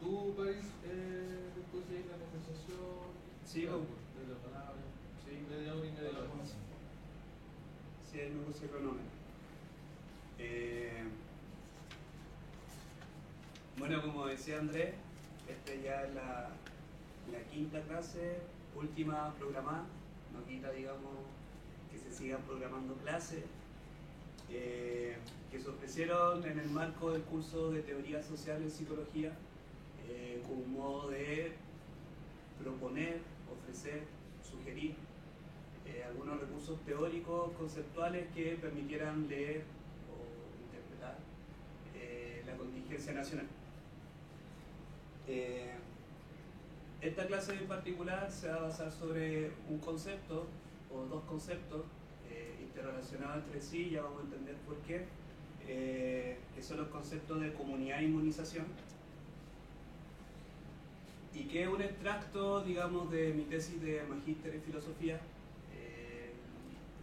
¿Tú, País, después de la negociación? Sí, de la palabra, sí, media hora y media hora. Sí, el negocio cronómetro. Bueno, como decía Andrés, esta ya es la quinta clase, última programada. No quita, digamos, que se sigan programando clases que se ofrecieron en el marco del curso de Teoría Social en Psicología, como un modo de proponer, ofrecer, sugerir algunos recursos teóricos, conceptuales que permitieran leer o interpretar la contingencia nacional. Esta clase en particular se va a basar sobre un concepto o dos conceptos interrelacionados entre sí, ya vamos a entender por qué, que son los conceptos de comunidad e inmunización, y que es un extracto, digamos, de mi tesis de magíster en filosofía,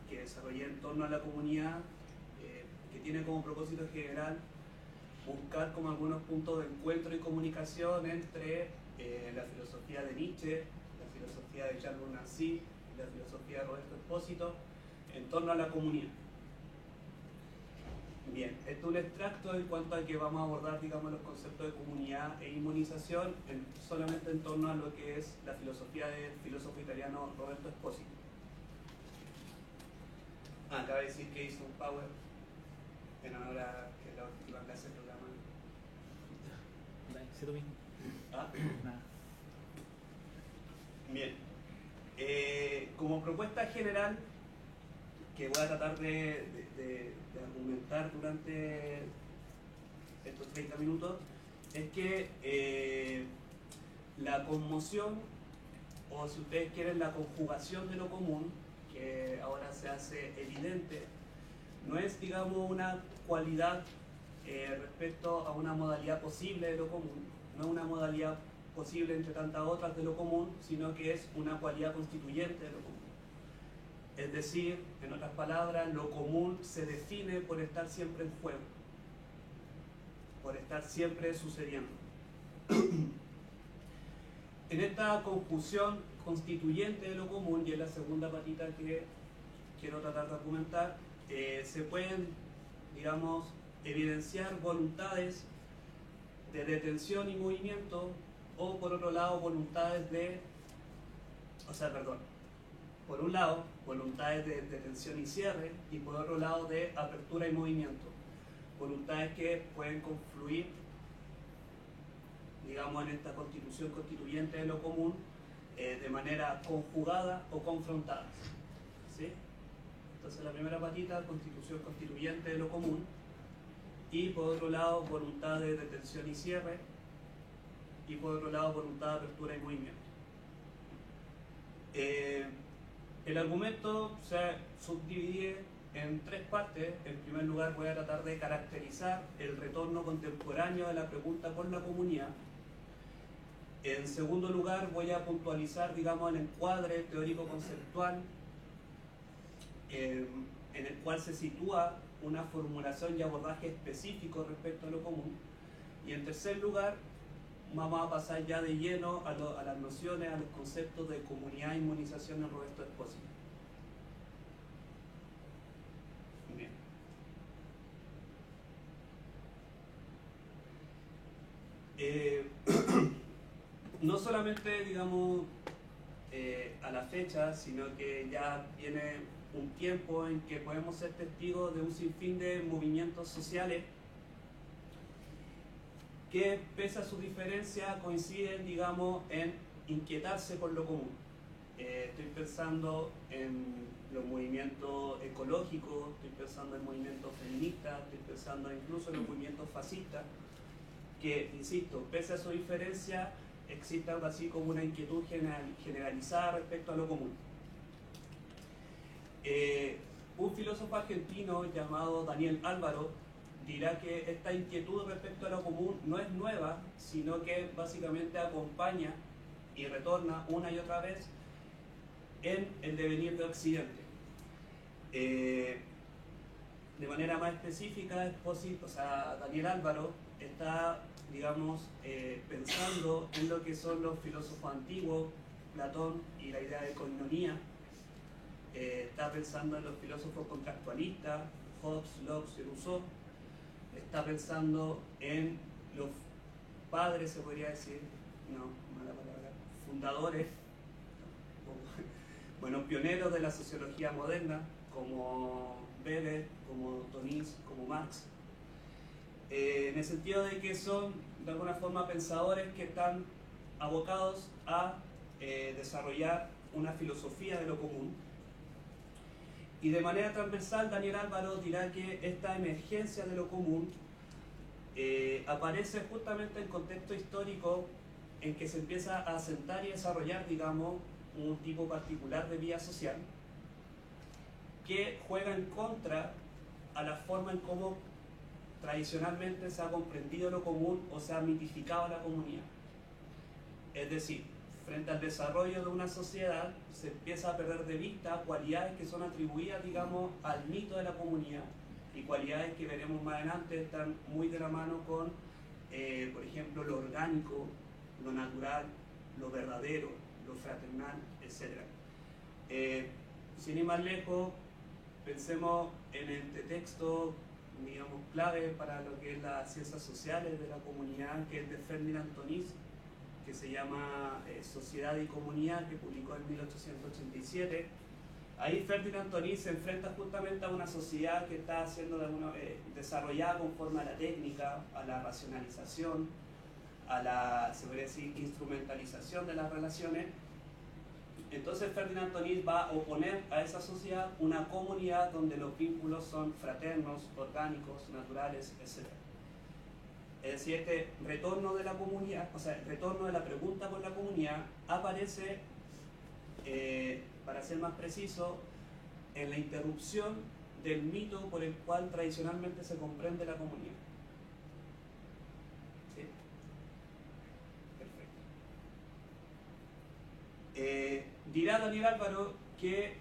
que desarrollé en torno a la comunidad, que tiene como propósito general buscar como algunos puntos de encuentro y comunicación entre la filosofía de Nietzsche, la filosofía de Charles Nancy y la filosofía de Roberto Espósito en torno a la comunidad. Bien, esto es un extracto en cuanto a que vamos a abordar, digamos, los conceptos de comunidad e inmunización solamente en torno a lo que es la filosofía del filósofo italiano Roberto Espósito. Cabe decir que hizo un power en honor a que la última clase del programa. ¿Se domingo? Nada. Bien. Como propuesta general, que voy a tratar de argumentar durante estos 30 minutos, es que la conmoción, o si ustedes quieren, la conjugación de lo común, que ahora se hace evidente, no es, digamos, una cualidad respecto a una modalidad posible de lo común, no es una modalidad posible entre tantas otras de lo común, sino que es una cualidad constituyente de lo común. Es decir, en otras palabras, lo común se define por estar siempre en juego, por estar siempre sucediendo. En esta conjunción constituyente de lo común, y es la segunda patita que quiero tratar de argumentar, se pueden, digamos, evidenciar voluntades de detención y movimiento, o por otro lado voluntades de, por un lado voluntades de detención y cierre, y por otro lado de apertura y movimiento, voluntades que pueden confluir, digamos, en esta constitución constituyente de lo común de manera conjugada o confrontada, ¿sí? Entonces la primera patita, constitución constituyente de lo común, y por otro lado voluntad de detención y cierre, y por otro lado voluntad de apertura y movimiento. El argumento se subdivide en tres partes. En primer lugar, voy a tratar de caracterizar el retorno contemporáneo de la pregunta por la comunidad. En segundo lugar, voy a puntualizar, digamos, el encuadre teórico-conceptual en el cual se sitúa una formulación y abordaje específico respecto a lo común. Y en tercer lugar, vamos a pasar ya de lleno a las nociones, a los conceptos de comunidad e inmunización en Roberto Espósito. Bien. No solamente, digamos, a la fecha, sino que ya viene un tiempo en que podemos ser testigos de un sinfín de movimientos sociales que, pese a sus diferencias, coinciden, digamos, en inquietarse por lo común. Estoy pensando en los movimientos ecológicos, estoy pensando en movimientos feministas, estoy pensando incluso en los movimientos fascistas, que, insisto, pese a su diferencia, existe algo así como una inquietud generalizada respecto a lo común. Un filósofo argentino llamado Daniel Álvaro dirá que esta inquietud respecto a lo común no es nueva, sino que básicamente acompaña y retorna una y otra vez en el devenir de Occidente. De manera más específica, Daniel Álvaro está digamos, pensando en lo que son los filósofos antiguos, Platón y la idea de koinonia. Está pensando en los filósofos contractualistas, Hobbes, Locke y Rousseau. Está pensando en los padres, se podría decir, no, mala palabra, fundadores, bueno, pioneros de la sociología moderna, como Weber, como Tonis, como Marx, en el sentido de que son de alguna forma pensadores que están abocados a desarrollar una filosofía de lo común. Y de manera transversal, Daniel Álvaro dirá que esta emergencia de lo común aparece justamente en contexto histórico en que se empieza a asentar y desarrollar, digamos, un tipo particular de vía social que juega en contra a la forma en cómo tradicionalmente se ha comprendido lo común o se ha mitificado la comunidad. Es decir, frente al desarrollo de una sociedad se empieza a perder de vista cualidades que son atribuidas, digamos, al mito de la comunidad, y cualidades que veremos más adelante están muy de la mano con, por ejemplo, lo orgánico, lo natural, lo verdadero, lo fraternal, etc. Sin ir más lejos, pensemos en este texto, digamos, clave para lo que es las ciencias sociales de la comunidad, que es de Ferdinand Tonis, que se llama Sociedad y Comunidad, que publicó en 1887. Ahí Ferdinand Tonis se enfrenta justamente a una sociedad que está siendo desarrollada conforme a la técnica, a la racionalización, a la, se podría decir, instrumentalización de las relaciones. Entonces Ferdinand Tonis va a oponer a esa sociedad una comunidad donde los vínculos son fraternos, orgánicos, naturales, etc. Es decir, este retorno de la comunidad, o sea, el retorno de la pregunta por la comunidad aparece, para ser más preciso, en la interrupción del mito por el cual tradicionalmente se comprende la comunidad. ¿Sí? Perfecto. Dirá Daniel Álvaro que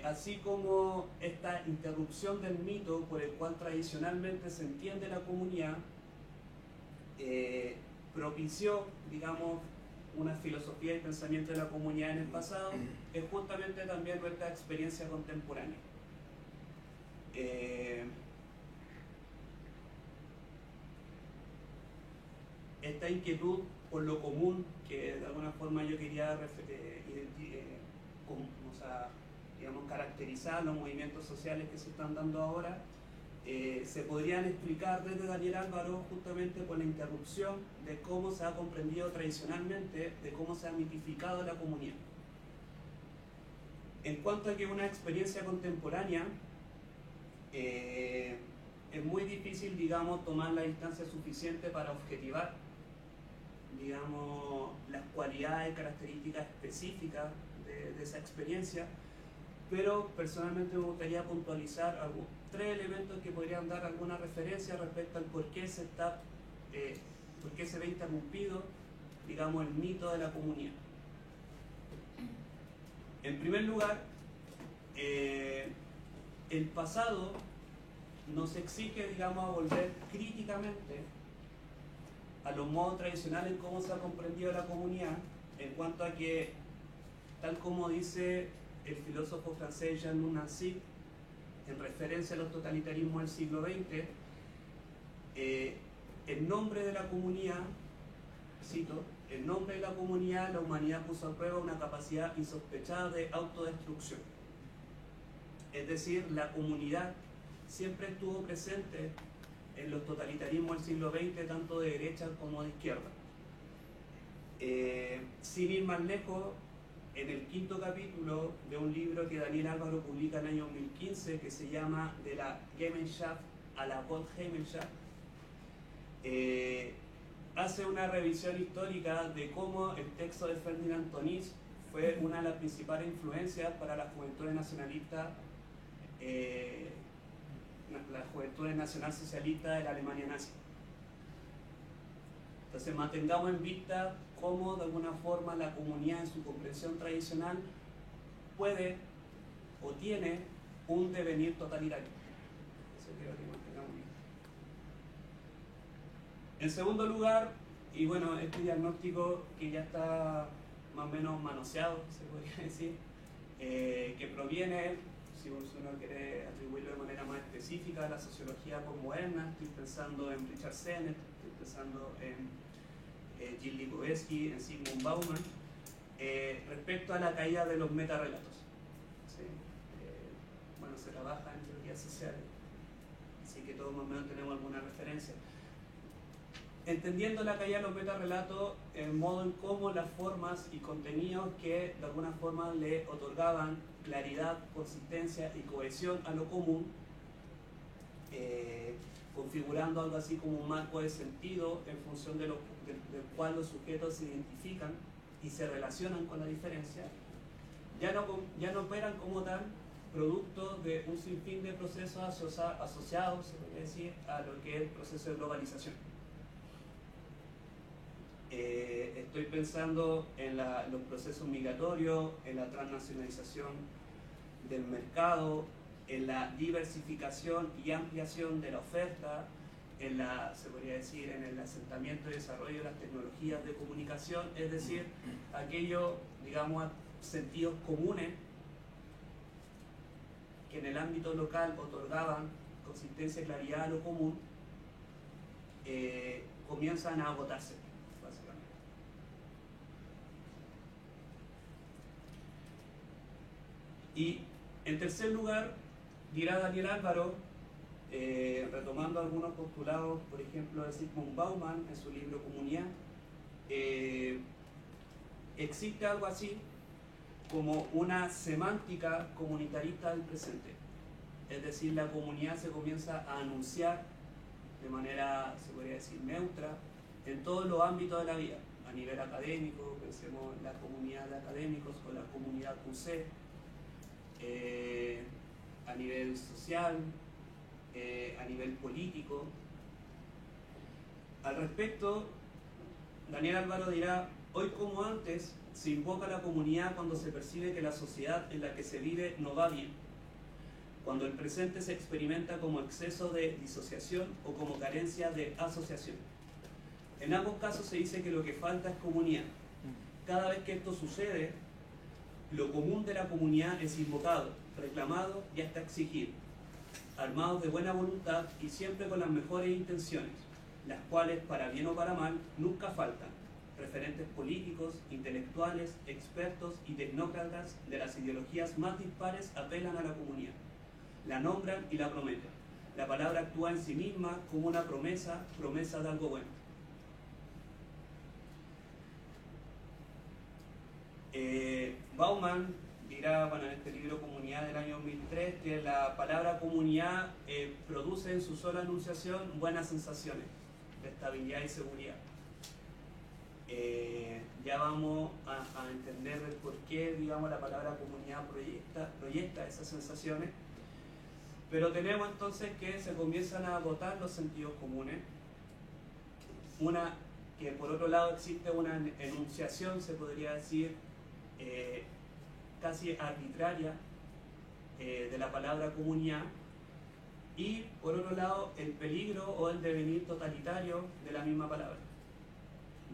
así como esta interrupción del mito por el cual tradicionalmente se entiende la comunidad, propició, digamos, una filosofía y pensamiento de la comunidad en el pasado, es justamente también nuestra experiencia contemporánea. Esta inquietud por lo común, que de alguna forma yo quería digamos, caracterizar los movimientos sociales que se están dando ahora, se podrían explicar desde Daniel Álvaro justamente por la interrupción de cómo se ha comprendido tradicionalmente, de cómo se ha mitificado la comunidad. En cuanto a que una experiencia contemporánea, es muy difícil, digamos, tomar la distancia suficiente para objetivar, digamos, las cualidades, características específicas de esa experiencia, pero personalmente me gustaría puntualizar tres elementos que podrían dar alguna referencia respecto al por qué se ve interrumpido, digamos, el mito de la comunidad. En primer lugar, el pasado nos exige, digamos, a volver críticamente a los modos tradicionales en cómo se ha comprendido la comunidad, en cuanto a que, tal como dice el filósofo francés Jean-Luc Nancy, en referencia a los totalitarismos del siglo XX, en nombre de la comunidad, cito, en nombre de la comunidad la humanidad puso a prueba una capacidad insospechada de autodestrucción. Es decir, la comunidad siempre estuvo presente en los totalitarismos del siglo XX, tanto de derecha como de izquierda. Sin ir más lejos, en el quinto capítulo de un libro que Daniel Álvaro publica en el año 2015, que se llama De la Gemeinschaft a la Volksgemeinschaft, hace una revisión histórica de cómo el texto de Ferdinand Tonis fue una de las principales influencias para las juventudes nacionalistas, las juventudes nacionalsocialistas de la Alemania nazi. Entonces mantengamos en vista cómo de alguna forma la comunidad en su comprensión tradicional puede o tiene un devenir totalitario. Eso quiero que mantengamos en En segundo lugar, y bueno, este diagnóstico que ya está más o menos manoseado, se podría decir, que proviene, si uno quiere atribuirlo de manera más específica, a la sociología postmoderna. Estoy pensando en Richard Sennett, estoy pensando en Gilles Lipovetsky, en Zygmunt Bauman, respecto a la caída de los metarrelatos. ¿Sí? Bueno, se trabaja en teorías sociales, así que todos más o menos tenemos alguna referencia. Entendiendo la caída de los metarrelatos, el modo en cómo las formas y contenidos que de alguna forma le otorgaban claridad, consistencia y cohesión a lo común, configurando algo así como un marco de sentido en función del cual los sujetos se identifican y se relacionan con la diferencia, ya no operan como tal producto de un sinfín de procesos asociados, se podría decir, a lo que es el proceso de globalización. Estoy pensando en los procesos migratorios, en la transnacionalización del mercado, en la diversificación y ampliación de la oferta, se podría decir, en el asentamiento y desarrollo de las tecnologías de comunicación, es decir, aquellos, digamos, sentidos comunes que en el ámbito local otorgaban consistencia y claridad a lo común, comienzan a agotarse. Y en tercer lugar, dirá Daniel Álvaro, retomando algunos postulados, por ejemplo, de Zygmunt Bauman en su libro Comunidad, existe algo así como una semántica comunitarista del presente. Es decir, la comunidad se comienza a anunciar de manera, se podría decir, neutra en todos los ámbitos de la vida. A nivel académico, pensemos en la comunidad de académicos o la comunidad QC, a nivel social, a nivel político. Al respecto, Daniel Álvaro dirá: hoy como antes se invoca a la comunidad cuando se percibe que la sociedad en la que se vive no va bien, cuando el presente se experimenta como exceso de disociación o como carencia de asociación. En ambos casos se dice que lo que falta es comunidad. Cada vez que esto sucede, lo común de la comunidad es invocado, reclamado y hasta exigido, armados de buena voluntad y siempre con las mejores intenciones, las cuales, para bien o para mal, nunca faltan. Referentes políticos, intelectuales, expertos y tecnócratas de las ideologías más dispares apelan a la comunidad, la nombran y la prometen. La palabra actúa en sí misma como una promesa de algo bueno. Bauman dirá, bueno, en este libro Comunidad del año 2003, que la palabra comunidad produce en su sola enunciación buenas sensaciones de estabilidad y seguridad. Ya vamos a entender el por qué, digamos, la palabra comunidad proyecta esas sensaciones, pero tenemos entonces que se comienzan a agotar los sentidos comunes. Que por otro lado existe una enunciación, se podría decir, casi arbitraria de la palabra comunidad, y por otro lado el peligro o el devenir totalitario de la misma palabra.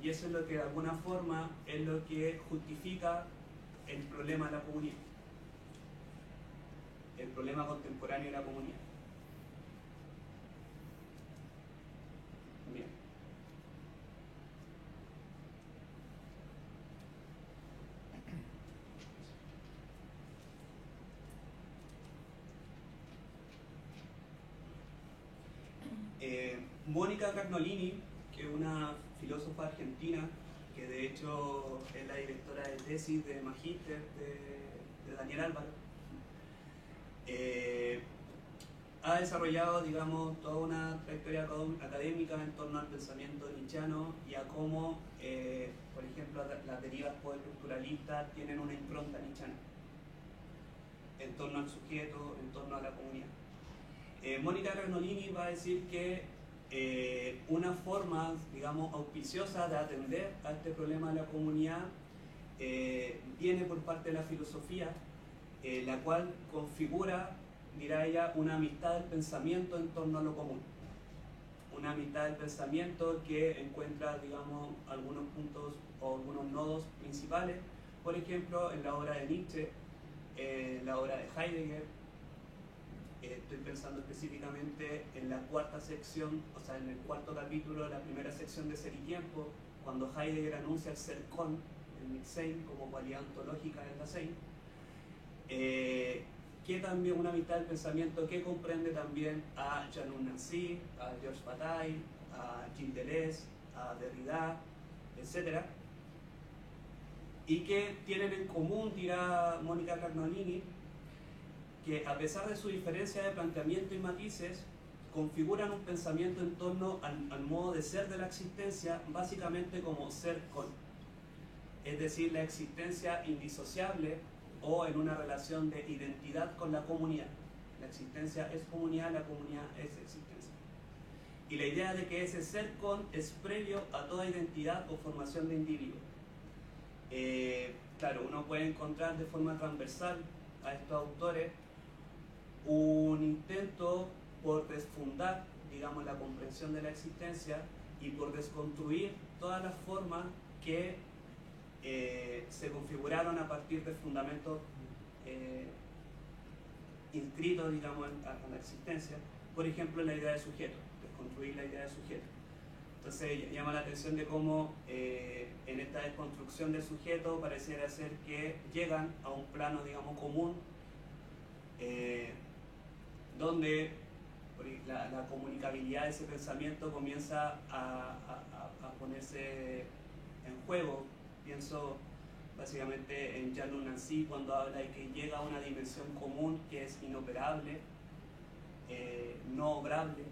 Y eso es lo que de alguna forma es lo que justifica el problema de la comunidad, el problema contemporáneo de la comunidad. Bien. Mónica Carnolini, que es una filósofa argentina, que de hecho es la directora de tesis de magíster de Daniel Álvaro, ha desarrollado, digamos, toda una trayectoria académica en torno al pensamiento nietzscheano y a cómo, por ejemplo, las derivas postestructuralistas tienen una impronta nietzscheana en torno al sujeto, en torno a la comunidad. Mónica Carnolini va a decir que una forma, digamos, auspiciosa de atender a este problema de la comunidad viene por parte de la filosofía, la cual configura, dirá ella, una amistad del pensamiento en torno a lo común. una mitad del pensamiento que encuentra, digamos, algunos puntos o algunos nodos principales, por ejemplo, en la obra de Nietzsche, en la obra de Heidegger. Estoy pensando específicamente en la cuarta sección, o sea, en el cuarto capítulo, la primera sección de Ser y Tiempo, cuando Heidegger anuncia el ser con, el Mitsein, como cualidad ontológica del Dasein, que también una mitad del pensamiento que comprende también a Jean Nancy, a Georges Bataille, a Gilles Deleuze, a Derrida, etc. Y que tienen en común, dirá Mónica Carnolini, que a pesar de su diferencia de planteamiento y matices, configuran un pensamiento en torno al modo de ser de la existencia, básicamente como ser con, es decir, la existencia indisociable o en una relación de identidad con la comunidad. La existencia es comunidad, la comunidad es existencia. Y la idea de que ese ser con es previo a toda identidad o formación de individuo. Claro, uno puede encontrar de forma transversal a estos autores un intento por desfundar, digamos, la comprensión de la existencia y por desconstruir todas las formas que se configuraron a partir de fundamentos inscritos, digamos, a la existencia. Por ejemplo, la idea de sujeto, desconstruir la idea de sujeto. Entonces llama la atención de cómo en esta desconstrucción del sujeto pareciera ser que llegan a un plano, digamos, común, donde la comunicabilidad de ese pensamiento comienza a ponerse en juego. Pienso básicamente en Jean Nancy cuando habla de que llega a una dimensión común que es inoperable, no obrable,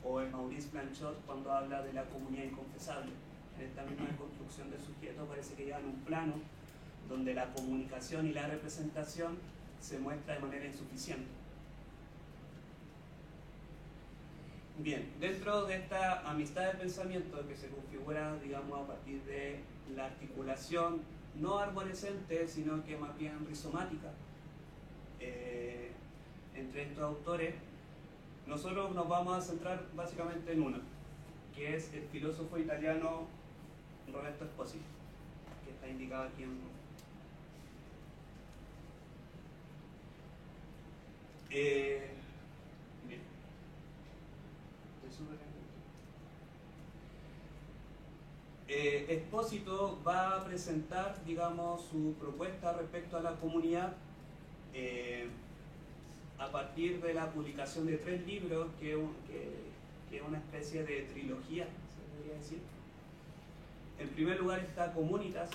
o en Maurice Blanchot cuando habla de la comunidad inconfesable. En esta misma construcción del sujeto parece que llega en un plano donde la comunicación y la representación se muestra de manera insuficiente. Bien, dentro de esta amistad de pensamiento que se configura, digamos, a partir de la articulación no arborescente, sino que más bien rizomática, entre estos autores, nosotros nos vamos a centrar básicamente en uno, que es el filósofo italiano Roberto Esposito, que está indicado aquí en... bien. Esposito va a presentar, digamos, su propuesta respecto a la comunidad a partir de la publicación de 3 libros, que es una especie de trilogía, se podría decir. En primer lugar está Comunitas,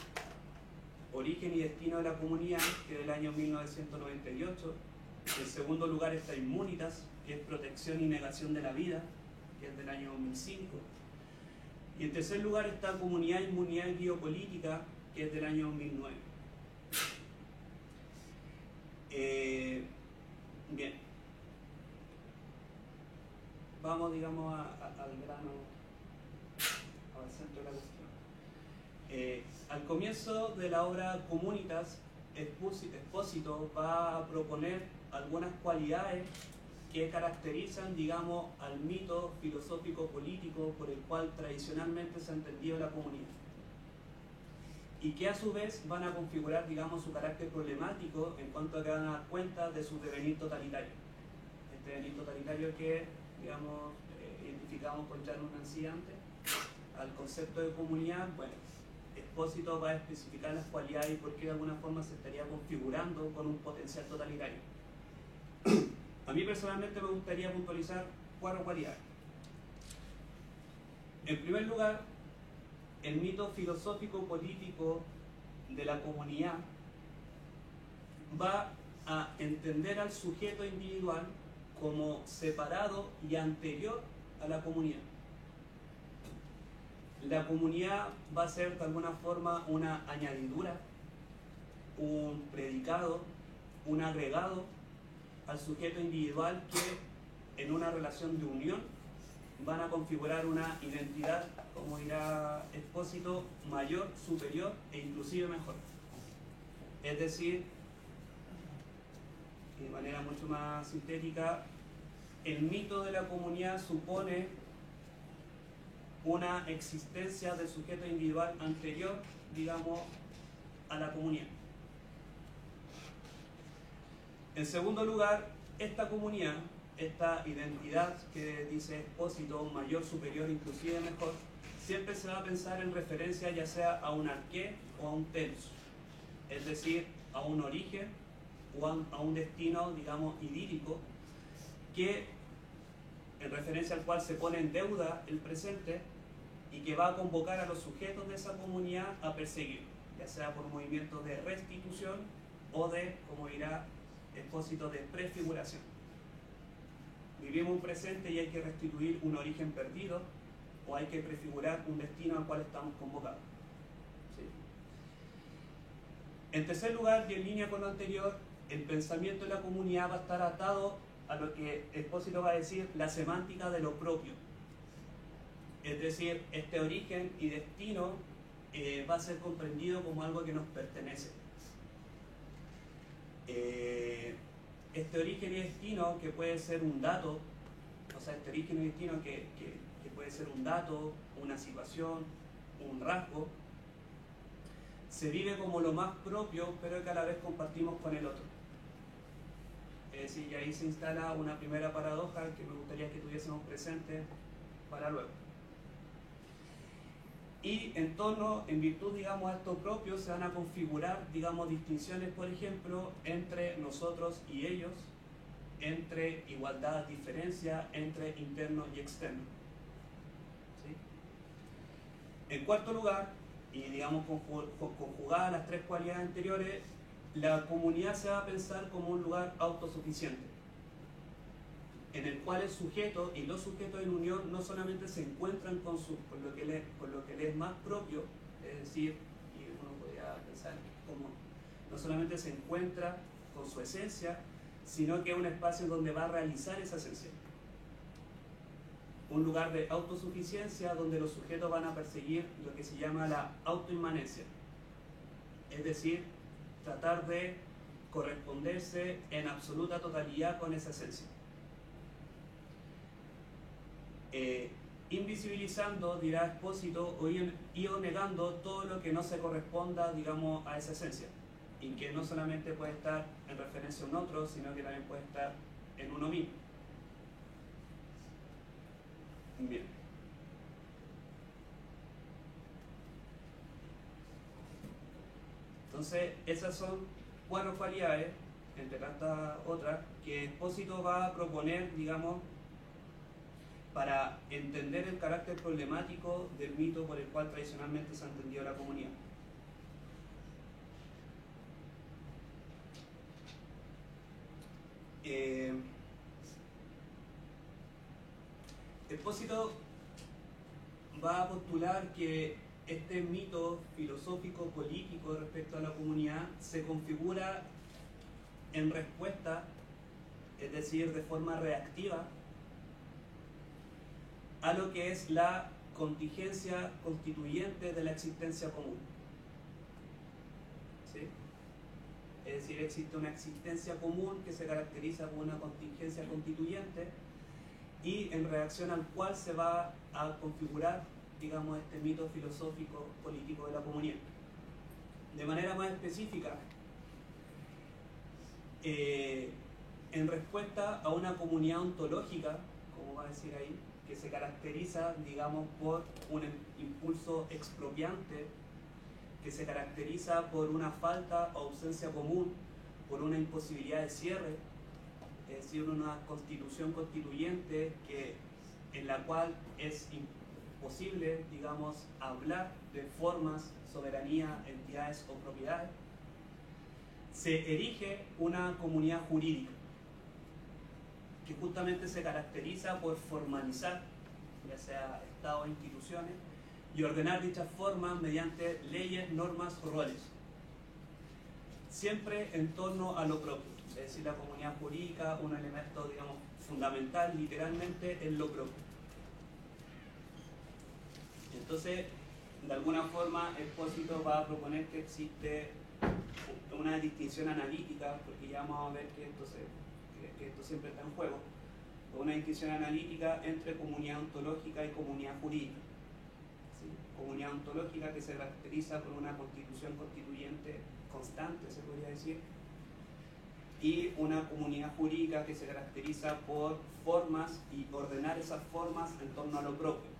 Origen y Destino de la Comunidad, que es del año 1998. En segundo lugar está Inmunitas, que es Protección y Negación de la Vida, que es del año 2005. Y en tercer lugar está Comunidad, Inmunidad y Biopolítica, que es del año 2009. Bien. Vamos, digamos, al grano, al centro de la cuestión. Al comienzo de la obra Comunitas, Esposito va a proponer algunas cualidades que caracterizan, digamos, al mito filosófico-político por el cual tradicionalmente se ha entendido la comunidad, y que a su vez van a configurar, digamos, su carácter problemático en cuanto a que van a dar cuenta de su devenir totalitario. Este devenir totalitario que, digamos, identificamos con Jean Nancy antes, al concepto de comunidad. Bueno, Esposito va a especificar las cualidades y por qué de alguna forma se estaría configurando con un potencial totalitario. A mí personalmente me gustaría puntualizar 4 cualidades. En primer lugar, el mito filosófico-político de la comunidad va a entender al sujeto individual como separado y anterior a la comunidad. La comunidad va a ser de alguna forma una añadidura, un predicado, un agregado al sujeto individual que en una relación de unión van a configurar una identidad, como dirá Esposito, mayor, superior e inclusive mejor. Es decir, de manera mucho más sintética, el mito de la comunidad supone una existencia del sujeto individual anterior, digamos, a la comunidad. En segundo lugar, esta comunidad, esta identidad que dice Expósito, mayor, superior, inclusive mejor, siempre se va a pensar en referencia ya sea a un arqué o a un telos, es decir, a un origen o a un destino, digamos, idílico, que en referencia al cual se pone en deuda el presente y que va a convocar a los sujetos de esa comunidad a perseguir, ya sea por movimientos de restitución o de, como dirá Expósito, de prefiguración. Vivimos un presente y hay que restituir un origen perdido o hay que prefigurar un destino al cual estamos convocados. ¿Sí? En tercer lugar, y en línea con lo anterior, el pensamiento de la comunidad va a estar atado a lo que Expósito va a decir, la semántica de lo propio. Es decir, este origen y destino va a ser comprendido como algo que nos pertenece. Este origen y destino, que puede ser un dato, o sea, este origen y destino que puede ser un dato, una situación, un rasgo, se vive como lo más propio, pero que a la vez compartimos con el otro. Es decir, y ahí se instala una primera paradoja que me gustaría que tuviésemos presente para luego. Y en torno, en virtud, digamos, a esto propio, se van a configurar, digamos, distinciones, por ejemplo, entre nosotros y ellos, entre igualdad, diferencia, entre interno y externo. ¿Sí? En cuarto lugar, y digamos conjugadas las tres cualidades anteriores, la comunidad se va a pensar como un lugar autosuficiente, en el cual el sujeto y los sujetos en unión no solamente se encuentran con lo que le es más propio, es decir, y uno podría pensar como no solamente se encuentra con su esencia, sino que es un espacio donde va a realizar esa esencia. Un lugar de autosuficiencia donde los sujetos van a perseguir lo que se llama la autoinmanencia, es decir, tratar de corresponderse en absoluta totalidad con esa esencia. Invisibilizando, dirá Expósito, o negando todo lo que no se corresponda, digamos, a esa esencia, y que no solamente puede estar en referencia a un otro, sino que también puede estar en uno mismo. Bien. Entonces, esas son cuatro cualidades, entre tantas otras, que Expósito va a proponer, digamos, para entender el carácter problemático del mito por el cual tradicionalmente se ha entendido la comunidad. Expósito va a postular que este mito filosófico político respecto a la comunidad se configura en respuesta, es decir, de forma reactiva, a lo que es la contingencia constituyente de la existencia común. ¿Sí? Es decir, existe una existencia común que se caracteriza por una contingencia constituyente y en reacción al cual se va a configurar, digamos, este mito filosófico político de la comunidad. De manera más específica, en respuesta a una comunidad ontológica, como va a decir ahí, que se caracteriza, digamos, por un impulso expropiante, que se caracteriza por una falta o ausencia común, por una imposibilidad de cierre, es decir, una constitución constituyente en la cual es imposible, digamos, hablar de formas, soberanía, entidades o propiedades, se erige una comunidad jurídica que justamente se caracteriza por formalizar, ya sea Estado o instituciones, y ordenar dichas formas mediante leyes, normas o roles, siempre en torno a lo propio. Es decir, la comunidad jurídica, un elemento, digamos, fundamental, literalmente, es lo propio. Entonces, de alguna forma, Expósito va a proponer que existe una distinción analítica, porque ya vamos a ver que esto siempre está en juego, una distinción analítica entre comunidad ontológica y comunidad jurídica. comunidad ontológica que se caracteriza por una constitución constituyente constante, se podría decir, y una comunidad jurídica que se caracteriza por formas y ordenar esas formas en torno a lo propio.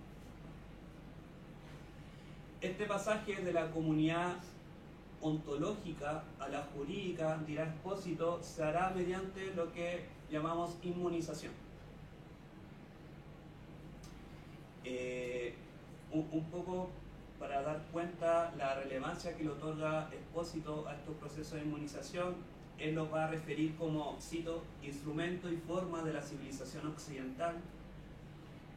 Este pasaje de la comunidad ontológica a la jurídica, dirá Expósito, se hará mediante lo que llamamos inmunización. Un poco para dar cuenta la relevancia que le otorga Expósito a estos procesos de inmunización, él los va a referir como, cito, instrumento y forma de la civilización occidental,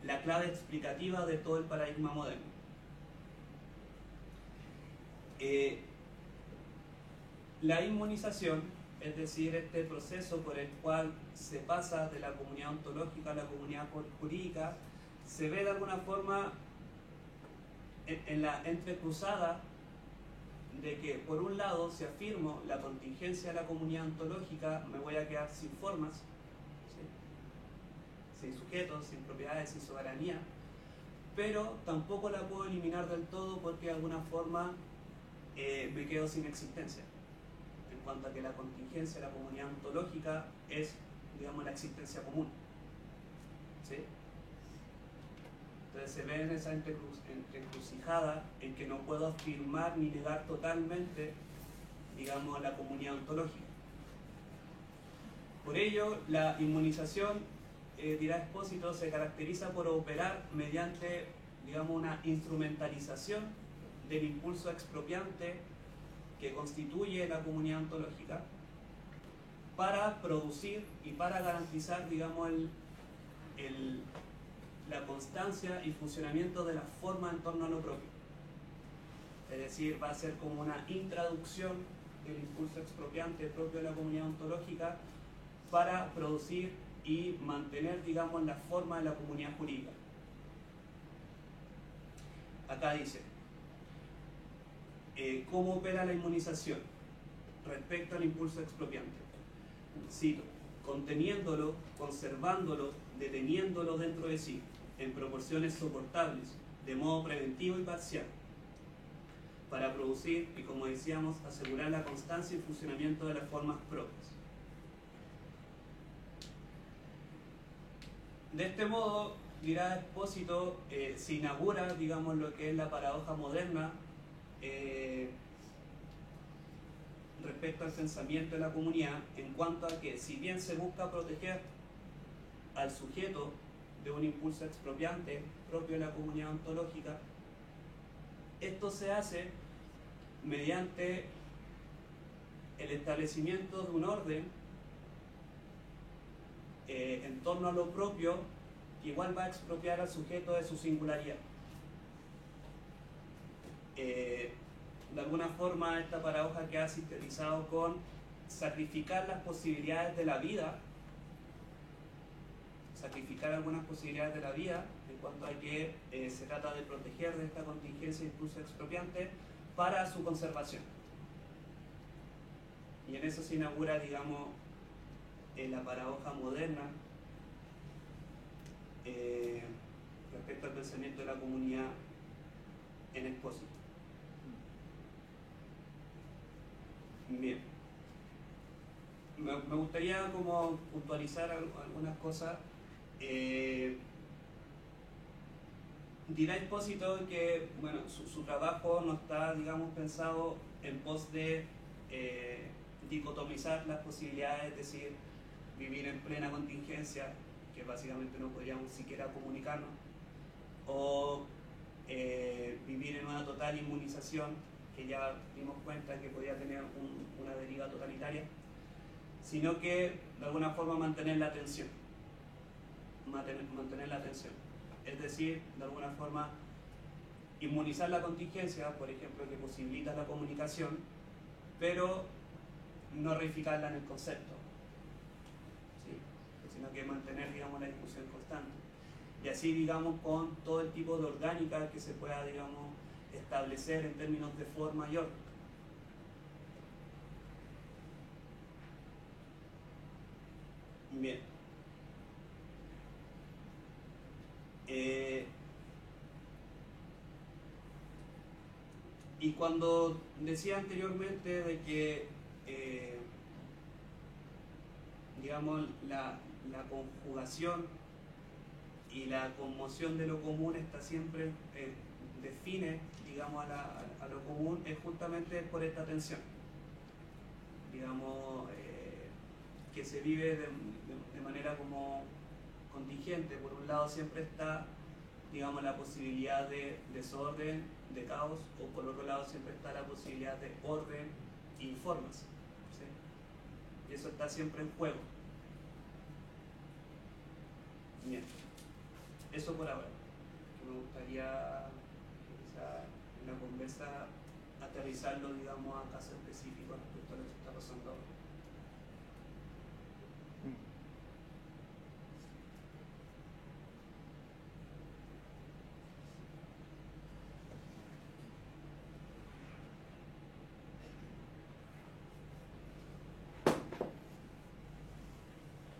la clave explicativa de todo el paradigma moderno. La inmunización, es decir, este proceso por el cual se pasa de la comunidad ontológica a la comunidad jurídica, se ve de alguna forma en la entrecruzada de que, por un lado, si afirmo la contingencia de la comunidad ontológica, me voy a quedar sin formas, ¿sí? Sin sujetos, sin propiedades, sin soberanía, pero tampoco la puedo eliminar del todo porque de alguna forma me quedo sin existencia, en cuanto a que la contingencia de la comunidad ontológica es, digamos, la existencia común, ¿sí? Entonces se ve en esa encrucijada en que no puedo afirmar ni negar totalmente, digamos, la comunidad ontológica. Por ello, la inmunización, dirá Expósito, se caracteriza por operar mediante, digamos, una instrumentalización del impulso expropiante que constituye la comunidad ontológica para producir y para garantizar, digamos, la constancia y funcionamiento de la forma en torno a lo propio. Es decir, va a ser como una intraducción del impulso expropiante propio de la comunidad ontológica para producir y mantener, digamos, la forma de la comunidad jurídica. Acá dice, ¿cómo opera la inmunización respecto al impulso expropiante? Cito, conteniéndolo, conservándolo, deteniéndolo dentro de sí, en proporciones soportables, de modo preventivo y parcial, para producir y, como decíamos, asegurar la constancia y funcionamiento de las formas propias. De este modo, dirá Expósito, se inaugura, digamos, lo que es la paradoja moderna respecto al pensamiento de la comunidad, en cuanto a que, si bien se busca proteger al sujeto de un impulso expropiante propio de la comunidad ontológica, esto se hace mediante el establecimiento de un orden en torno a lo propio, que igual va a expropiar al sujeto de su singularidad. De alguna forma, esta paradoja queda sintetizado con sacrificar las posibilidades de la vida, sacrificar algunas posibilidades de la vida, en cuanto a que se trata de proteger de esta contingencia incluso expropiante para su conservación. Y en eso se inaugura, digamos, la paradoja moderna respecto al pensamiento de la comunidad en Expósito. Bien. Me gustaría como puntualizar algunas cosas. Dirá Expósito que, bueno, su trabajo no está, digamos, pensado en pos de dicotomizar las posibilidades, es decir, vivir en plena contingencia, que básicamente no podríamos siquiera comunicarnos, o vivir en una total inmunización, que ya dimos cuenta que podía tener una deriva totalitaria, sino que de alguna forma mantener la atención. Mantener la atención. Es decir, de alguna forma inmunizar la contingencia, por ejemplo, que posibilita la comunicación, pero no reificarla en el concepto, ¿sí? Sino que mantener, digamos, la discusión constante. Y así, digamos, con todo el tipo de orgánica que se pueda, digamos, establecer en términos de forma y orden. Bien. Y cuando decía anteriormente de que, digamos, la conjugación y la conmoción de lo común está siempre, define, digamos, a lo común, es justamente por esta tensión, digamos, que se vive de manera como contingente. Por un lado siempre está, digamos, la posibilidad de desorden, de caos, o por otro lado siempre está la posibilidad de orden y formas, ¿sí? Y eso está siempre en juego. Bien, eso por ahora. Me gustaría quizá en la conversa aterrizarlo, digamos, a casos específicos respecto a lo que está pasando ahora.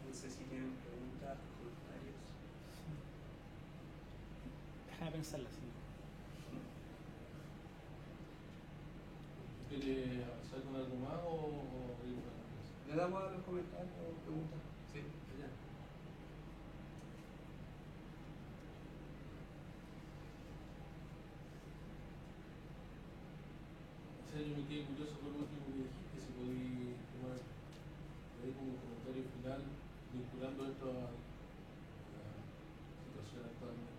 No sé si tienen preguntas, comentarios. Déjame pensarla, sí. ¿Quiere avanzar con algo más o ir con la cosa? ¿Le damos a los comentarios o preguntas? Sí. Ya. O sea, yo me quedé curioso por lo último que dijiste, si podí tomar ahí como un comentario final vinculando esto a la situación actualmente.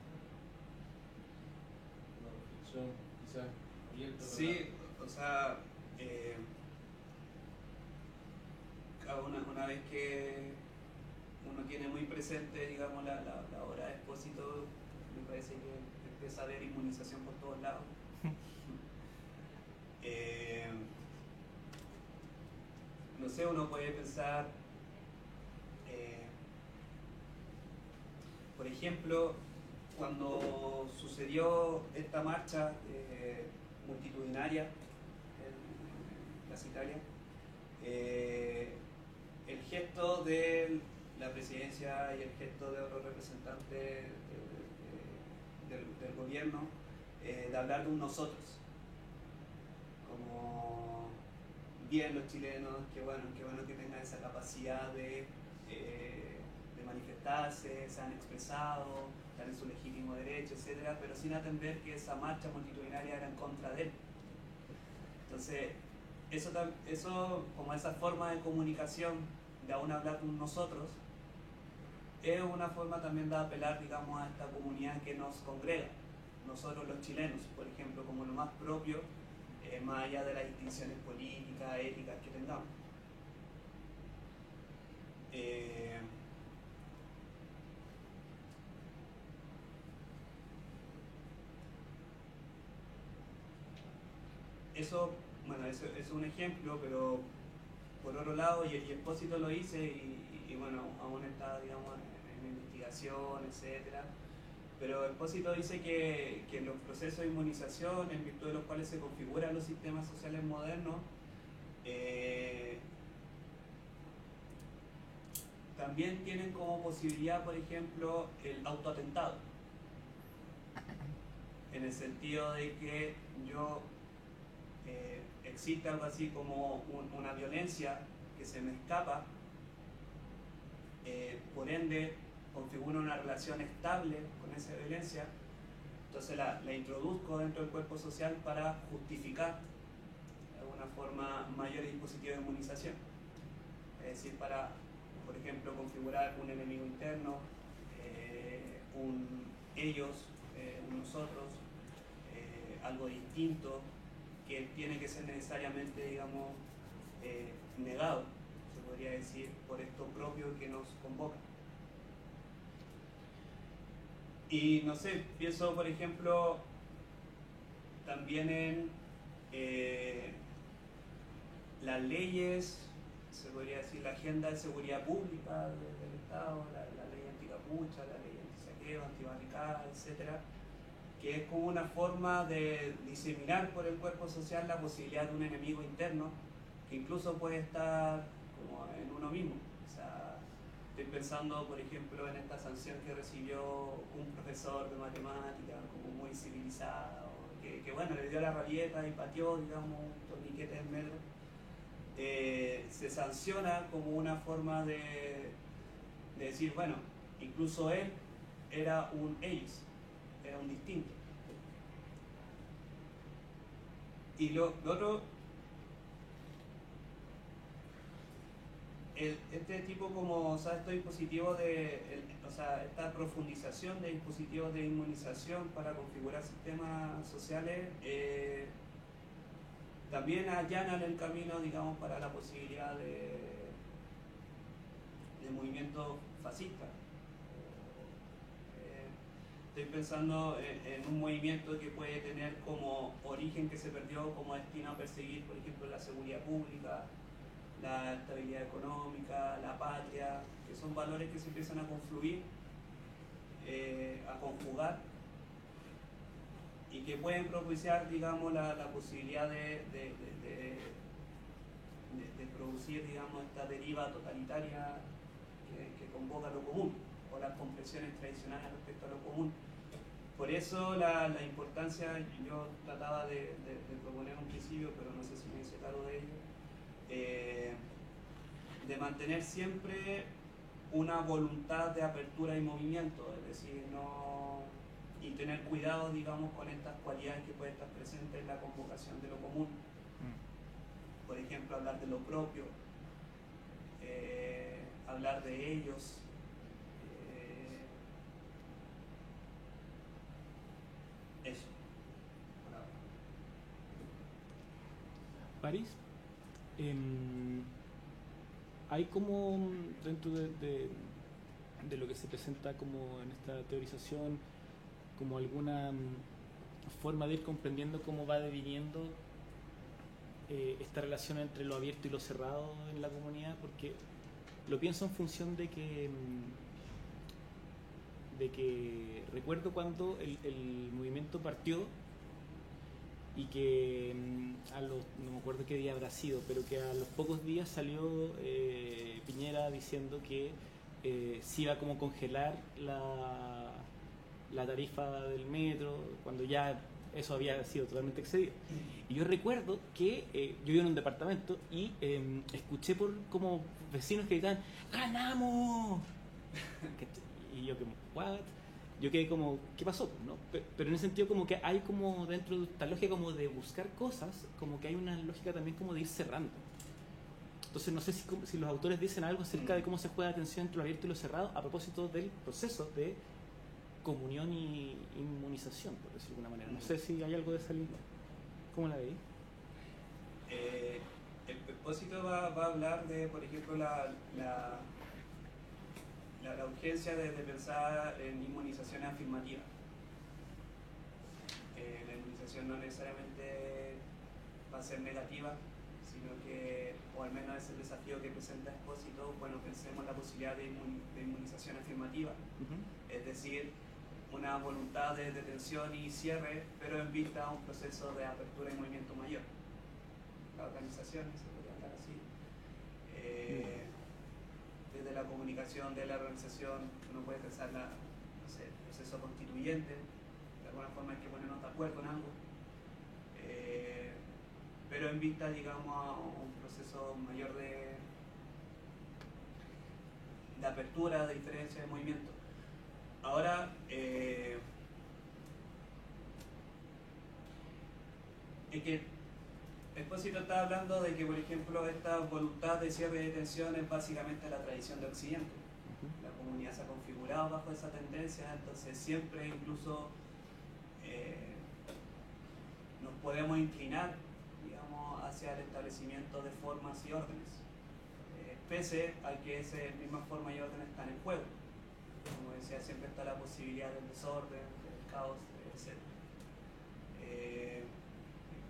Una reflexión quizás abierta. Sí, o sea, una vez que uno tiene muy presente, digamos, la obra de Expósito, me parece que empieza a haber inmunización por todos lados. No sé, uno puede pensar, por ejemplo, cuando sucedió esta marcha multitudinaria en Plaza Italia, el gesto de la presidencia y el gesto de otros representantes del gobierno de hablar de un nosotros, como bien los chilenos, qué bueno que tengan esa capacidad de manifestarse, se han expresado, están en su legítimo derecho, etcétera, pero sin atender que esa marcha multitudinaria era en contra de él. Entonces, eso como esa forma de comunicación, de aún hablar con nosotros, es una forma también de apelar, digamos, a esta comunidad que nos congrega, nosotros los chilenos, por ejemplo, como lo más propio, más allá de las distinciones políticas, éticas que tengamos. Eso, bueno, eso es un ejemplo, pero por otro lado, y Expósito lo hice y bueno, aún está, digamos, en investigación, etcétera. Pero Expósito dice que los procesos de inmunización, en virtud de los cuales se configuran los sistemas sociales modernos, también tienen como posibilidad, por ejemplo, el autoatentado. En el sentido de que existe algo así como una violencia que se me escapa, por ende configuro una relación estable con esa violencia, entonces la introduzco dentro del cuerpo social para justificar de alguna forma mayores dispositivos de inmunización, es decir, para, por ejemplo, configurar un enemigo interno, un ellos, un nosotros, algo distinto que tiene que ser necesariamente, digamos, negado, se podría decir, por esto propio que nos convoca. Y no sé, pienso por ejemplo también en las leyes, se podría decir la agenda de seguridad pública del Estado, la ley anticapucha, la ley antisaqueo, antibarricada, etcétera, que es como una forma de diseminar por el cuerpo social la posibilidad de un enemigo interno que incluso puede estar como en uno mismo. O sea, estoy pensando, por ejemplo, en esta sanción que recibió un profesor de matemáticas, como muy civilizado, que bueno, le dio la rabieta y pateó, digamos, un torniquete en metro, se sanciona como una forma de decir, bueno, incluso él era un ellos, era un distinto. Y lo otro, este tipo como, o sea, estos dispositivos esta profundización de dispositivos de inmunización para configurar sistemas sociales, también allanan el camino, digamos, para la posibilidad de movimientos fascistas. Estoy pensando en un movimiento que puede tener como origen que se perdió como destino a perseguir, por ejemplo, la seguridad pública, la estabilidad económica, la patria, que son valores que se empiezan a confluir, a conjugar, y que pueden propiciar, digamos, la posibilidad de producir, digamos, esta deriva totalitaria que convoca lo común, o las compresiones tradicionales respecto a lo común. Por eso la importancia, yo trataba de proponer un principio, pero no sé si me hice cargo de ello, de mantener siempre una voluntad de apertura y movimiento, es decir, y tener cuidado, digamos, con estas cualidades que pueden estar presentes en la convocación de lo común. Por ejemplo, hablar de lo propio, hablar de ellos, eso. París, hay como dentro de lo que se presenta como en esta teorización, como alguna forma de ir comprendiendo cómo va deviniendo esta relación entre lo abierto y lo cerrado en la comunidad, porque lo pienso en función de que recuerdo cuando el movimiento partió y que no me acuerdo qué día habrá sido, pero que a los pocos días salió Piñera diciendo que se iba como a congelar la tarifa del metro, cuando ya eso había sido totalmente excedido. Y yo recuerdo que yo vivía en un departamento y escuché por como vecinos que gritaban ¡ganamos! Y yo como ¿what? Yo quedé como, ¿qué pasó? ¿No? Pero en ese sentido como que hay como dentro de esta lógica como de buscar cosas, como que hay una lógica también como de ir cerrando. Entonces no sé si los autores dicen algo acerca de cómo se juega la tensión entre lo abierto y lo cerrado a propósito del proceso de comunión y inmunización, por decirlo de alguna manera. No sé si hay algo de esa línea. ¿Cómo la veis? El propósito va a hablar de, por ejemplo, la urgencia de pensar en inmunizaciones afirmativas. La inmunización no necesariamente va a ser negativa, sino que, o al menos es el desafío que presenta Expósito, bueno, pensemos la posibilidad de inmunización afirmativa, es decir, una voluntad de detención y cierre, pero en vista a un proceso de apertura y movimiento mayor. La organización, se podría hablar así. Desde la comunicación de la organización, uno puede pensar el proceso constituyente, de alguna forma hay que ponernos de acuerdo en algo, pero en vista, digamos, a un proceso mayor de apertura, de diferencia de movimiento. Ahora, es que Expósito está hablando de que, por ejemplo, esta voluntad de cierre de detención es básicamente la tradición de Occidente. La comunidad se ha configurado bajo esa tendencia, entonces siempre incluso nos podemos inclinar, digamos, hacia el establecimiento de formas y órdenes, pese a que esas mismas formas y órdenes están en juego. Como decía, siempre está la posibilidad del desorden, del caos, etc.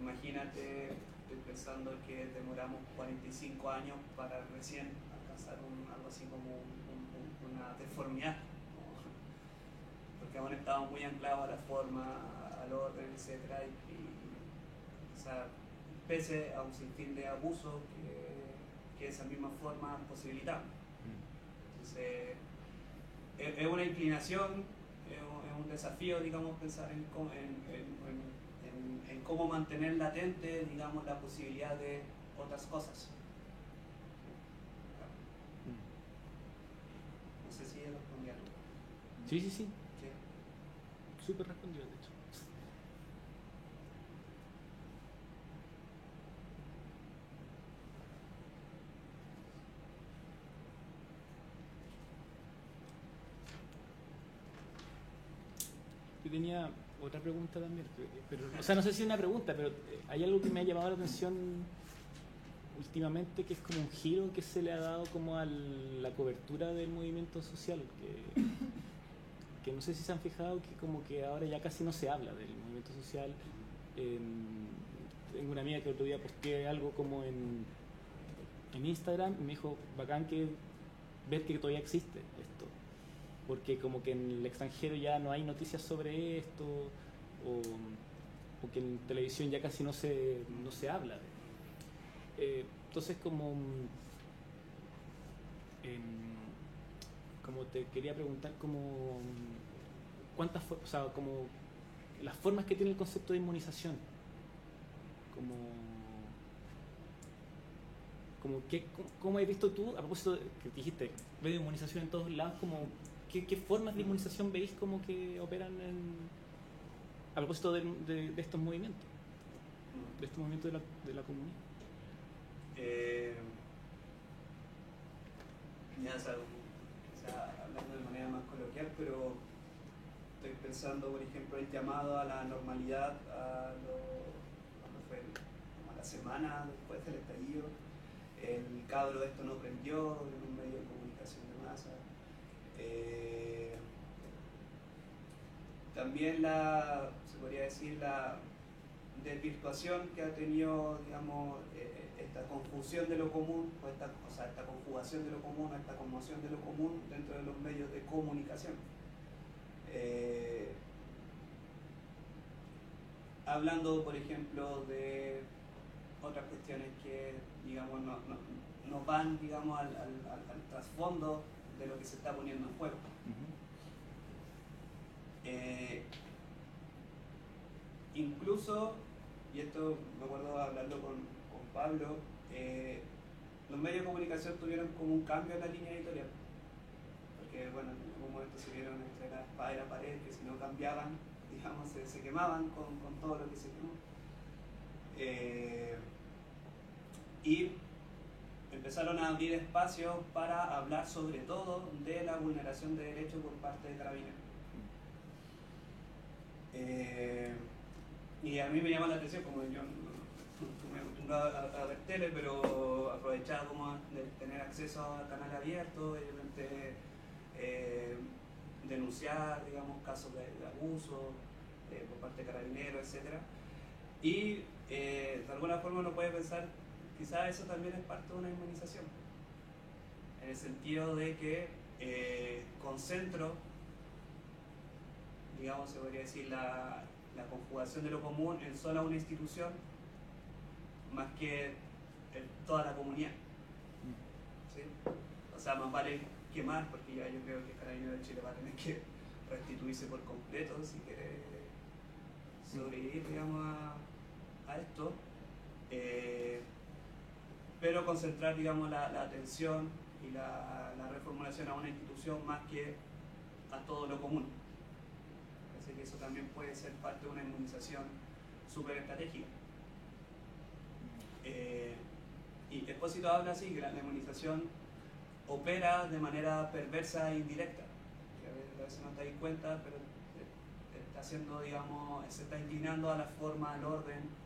Imagínate, estoy pensando que demoramos 45 años para recién alcanzar algo así como una deformidad, porque aún estamos muy anclados a la forma, al orden, etc. O sea, pese a un sinfín de abusos que esas mismas formas posibilitan. Entonces, es una inclinación, es un desafío, digamos, pensar en cómo mantener latente, digamos, la posibilidad de otras cosas. No sé si respondí algo. Sí, sí, sí. ¿Sí? Súper respondido, de hecho. Yo tenía otra pregunta también, pero, o sea, no sé si es una pregunta, pero hay algo que me ha llamado la atención últimamente, que es como un giro que se le ha dado como a la cobertura del movimiento social, que no sé si se han fijado que como que ahora ya casi no se habla del movimiento social. Tengo una amiga que otro día posteé algo como en Instagram y me dijo, bacán que ver que todavía existe esto, porque como que en el extranjero ya no hay noticias sobre esto, o que en televisión ya casi no se habla de. Entonces como te quería preguntar como o sea, como las formas que tiene el concepto de inmunización, ¿cómo has visto tú, a propósito de que dijiste, veo inmunización en todos lados, como qué formas de inmunización veis como que operan a propósito de estos movimientos, de la comunidad? Ya, o sea, hablando de manera más coloquial, pero estoy pensando, por ejemplo, el llamado a la normalidad ¿cuándo fue? Como a la semana después del estallido. El cabro de esto no prendió en un medio de comunicación de masa. También se podría decir, la desvirtuación que ha tenido, digamos, esta confusión de lo común, o sea, esta conjugación de lo común, esta conmoción de lo común dentro de los medios de comunicación. Hablando, por ejemplo, de otras cuestiones que, digamos, no van, digamos, al trasfondo de lo que se está poniendo en juego. Incluso, y esto me acuerdo hablarlo con Pablo, los medios de comunicación tuvieron como un cambio en la línea editorial, porque bueno, en algún momento se vieron entre la espada y la pared, que si no cambiaban, digamos, se quemaban con todo lo que se quemó. Y empezaron a abrir espacios para hablar sobre todo de la vulneración de derechos por parte de Carabineros. Y a mí me llama la atención, como yo me acostumbrado a ver tele, pero aprovechaba como de tener acceso a canal abierto, de repente denunciar, digamos, casos de abuso por parte de Carabineros, etc. Y de alguna forma uno puede pensar, quizás eso también es parte de una inmunización, en el sentido de que concentro, digamos, se podría decir, la conjugación de lo común en sola una institución, más que en toda la comunidad. ¿Sí? O sea, más vale quemar, porque ya yo creo que Carabineros de Chile va a tener que restituirse por completo si quiere sobrevivir, digamos, a esto. Pero concentrar, digamos, la atención y la reformulación a una institución más que a todo lo común. Así que eso también puede ser parte de una inmunización súper estratégica. Y Expósito habla así, que la inmunización opera de manera perversa e indirecta, que a veces no te das cuenta, pero está haciendo, digamos, se está inclinando a la forma, al orden.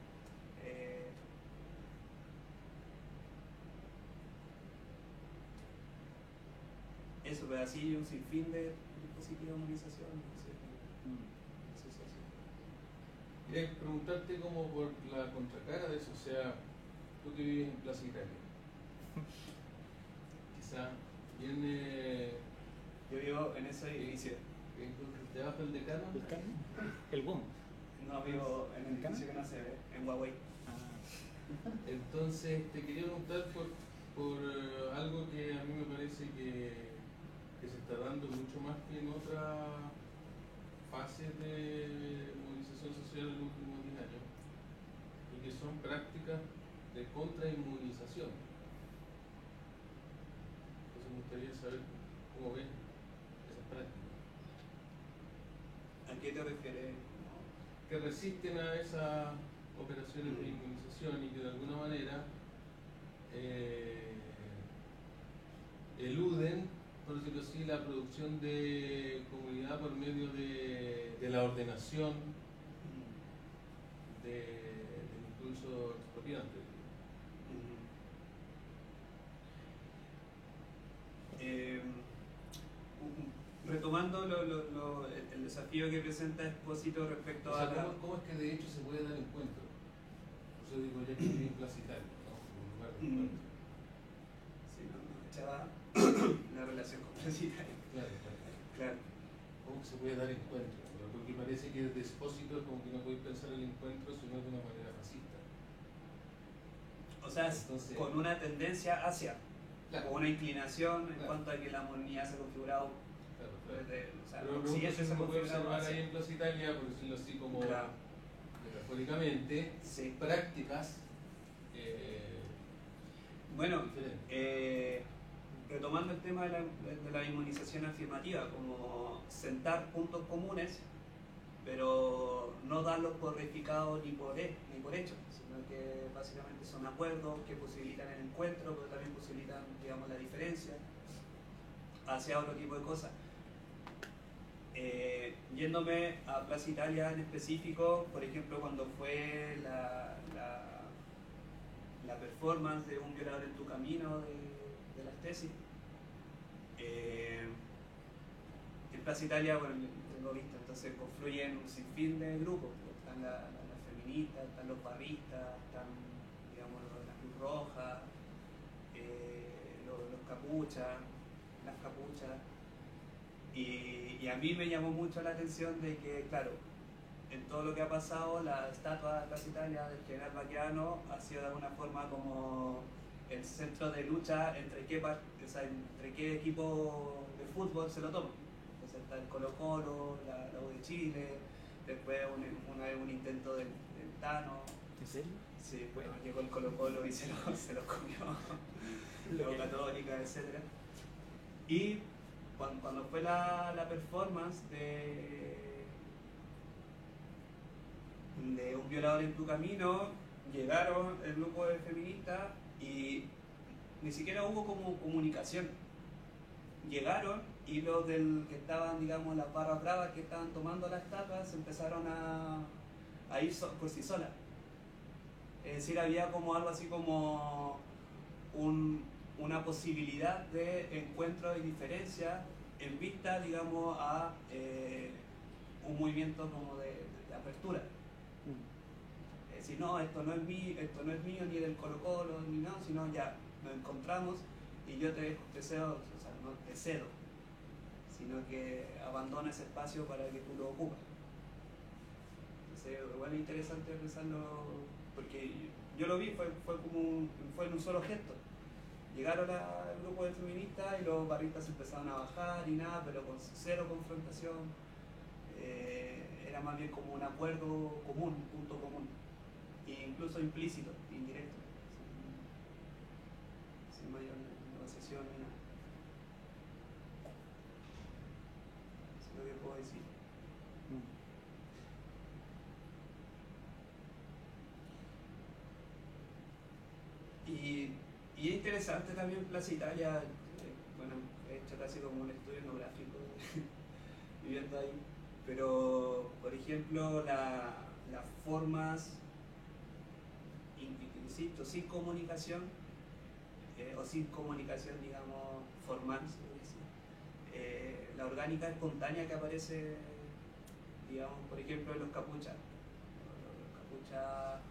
Eso, pero así un sinfín de dispositivos de inmunización. Quería preguntarte como por la contracara de eso, o sea, tú que vives en Plaza Italia, quizá viene... Yo vivo en ese edificio. ¿Debajo del decano? ¿El BOM? No, vivo en el edificio que no se ve, en Huawei. Entonces, te quería preguntar por algo que a mí me parece que se está dando mucho más que en otras fases de movilización social en los últimos 10 años, que son prácticas de contrainmunización. Entonces me gustaría saber cómo ven esas prácticas. ¿A qué te refieres? Que resisten a esas operaciones de inmunización y que de alguna manera eluden, por decirlo así, la producción de comunidad por medio de la ordenación del impulso expropiante. Retomando el desafío que presenta Expósito respecto O sea, a la... ¿cómo es que de hecho se puede dar encuentro? Por eso digo, ya que viví en Plaza Italia, ¿no? Como lugar de encuentro. Sí, no, echaba la relación con Plaza Italia. Claro. ¿Cómo que se puede dar encuentro? Porque parece que desde Expósito es como que no podéis pensar el encuentro sino de una manera fascista. O sea, Entonces, con una tendencia hacia, claro, con una inclinación en claro, cuanto a que la modernidad se ha configurado claro. desde, o sea, Pero si eso se ha se puede configurado observar ahí hacia. en Plaza Italia, por decirlo así como Claro. metafóricamente, Sí. prácticas Bueno, diferentes. retomando el tema de la inmunización afirmativa, como sentar puntos comunes, pero no darlos por reificados ni por hechos, sino que básicamente son acuerdos que posibilitan el encuentro, pero también posibilitan, digamos, la diferencia hacia otro tipo de cosas. Yéndome a Plaza Italia en específico, por ejemplo, cuando fue la performance de Un violador en tu camino de las tesis, en Plaza Italia, bueno, tengo visto, entonces confluyen un sinfín de grupos. Están las feministas, están los barristas, están, digamos, la Cruz Roja, los capuchas, las capuchas. Y a mí me llamó mucho la atención de que, claro, en todo lo que ha pasado, la estatua de Plaza Italia del general Baqueano ha sido de alguna forma como el centro de lucha entre qué equipo de fútbol se lo toma. Entonces está el Colo-Colo, la U de Chile, después un intento del Tano. ¿En serio? Sí, bueno, llegó el Colo-Colo y se lo comió, la U Católica, etc. Y cuando fue la performance de Un violador en tu camino, llegaron el grupo de feministas y ni siquiera hubo como comunicación. Llegaron y los que estaban, digamos, las barras bravas que estaban tomando las tapas empezaron a ir por sí solas. Es decir, había como algo así como una posibilidad de encuentro y diferencia en vista, digamos, a un movimiento como de apertura. Es decir, no, esto no es mío ni del Colo-Colo ni nada, sino ya nos encontramos y yo te cedo, o sea, no te cedo, sino que abandono ese espacio para que tú lo ocupas. Entonces, igual es interesante pensarlo, porque yo lo vi, fue en un solo gesto. Llegaron al grupo de feministas y los barristas empezaron a bajar y nada, pero con cero confrontación. Era más bien como un acuerdo común, un punto común, e incluso implícito, indirecto, sin mayor negociación ni nada. Eso es lo que puedo decir. Y es interesante también Plaza Italia, bueno, he hecho casi como un estudio etnográfico viviendo ahí, pero por ejemplo las formas, insisto, sin comunicación, o sin comunicación, digamos, formal, se puede decir, la orgánica espontánea que aparece, digamos, por ejemplo en los capuchas. Los capuchas